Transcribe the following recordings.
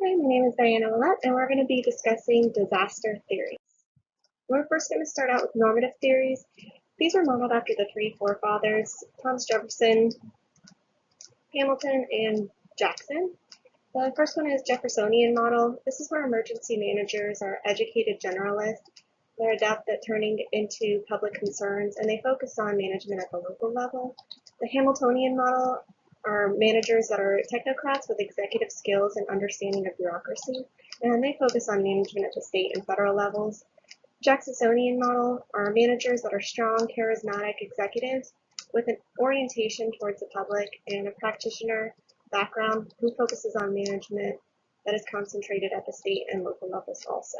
Hi, my name is Diana Willett, and we're going to be discussing disaster theories. We're first going to start out with normative theories. These were modeled after the three forefathers, Thomas Jefferson, Hamilton, and Jackson. The first one is Jeffersonian model. This is where emergency managers are educated generalists. They're adept at turning into public concerns, and they focus on management at the local level. The Hamiltonian model are managers that are technocrats with executive skills and understanding of bureaucracy, and they focus on management at the state and federal levels. Jacksonian model are managers that are strong, charismatic executives with an orientation towards the public and a practitioner background who focuses on management that is concentrated at the state and local levels also.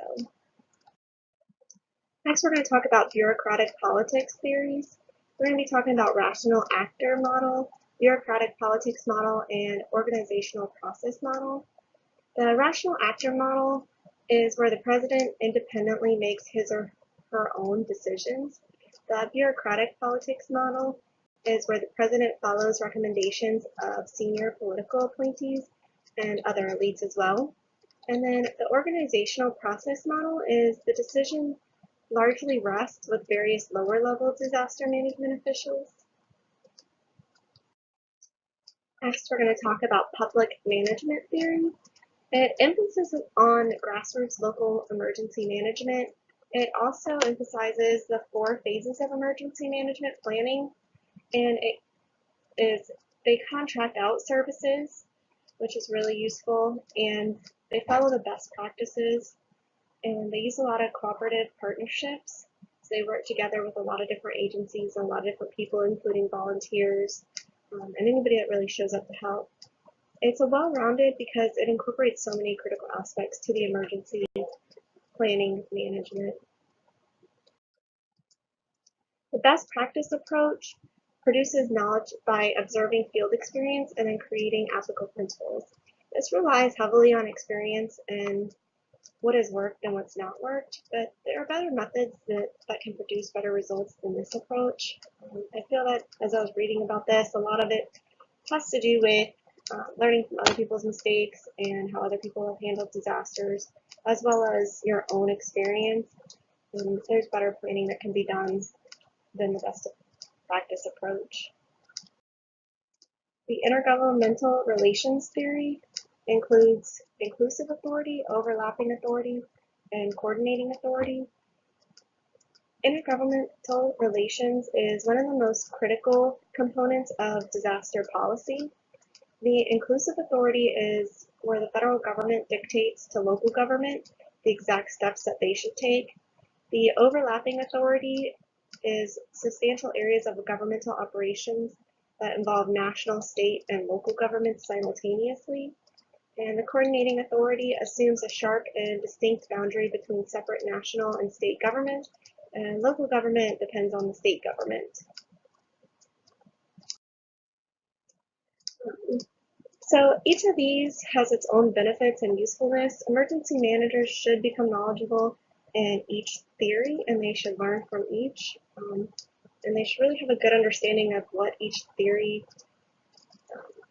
Next, we're going to talk about bureaucratic politics theories. We're going to be talking about rational actor model, bureaucratic politics model, and organizational process model. The rational actor model is where the president independently makes his or her own decisions. The bureaucratic politics model is where the president follows recommendations of senior political appointees and other elites as well. And then the organizational process model is the decision largely rests with various lower-level disaster management officials. Next, we're going to talk about public management theory. It emphasizes on grassroots local emergency management. It also emphasizes the 4 phases of emergency management planning, and they contract out services, which is really useful, and they follow the best practices, and they use a lot of cooperative partnerships. So they work together with a lot of different agencies and a lot of different people, including volunteers, and anybody that really shows up to help. It's a well-rounded because it incorporates so many critical aspects to the emergency planning management. The best practice approach produces knowledge by observing field experience and then creating applicable principles. This relies heavily on experience and what has worked and what's not worked, but there are better methods that can produce better results than this approach. I feel that as I was reading about this, a lot of it has to do with learning from other people's mistakes and how other people have handled disasters, as well as your own experience. And there's better planning that can be done than the best practice approach. The intergovernmental relations theory includes inclusive authority, overlapping authority, and coordinating authority. Intergovernmental relations is one of the most critical components of disaster policy. The inclusive authority is where the federal government dictates to local government the exact steps that they should take. The overlapping authority is substantial areas of governmental operations that involve national, state, and local governments simultaneously. And the coordinating authority assumes a sharp and distinct boundary between separate national and state government, and local government depends on the state government. So each of these has its own benefits and usefulness. Emergency managers should become knowledgeable in each theory, and they should learn from each. And they should really have a good understanding of what each theory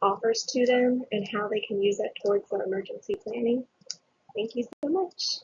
offers to them and how they can use it towards their emergency planning. Thank you so much.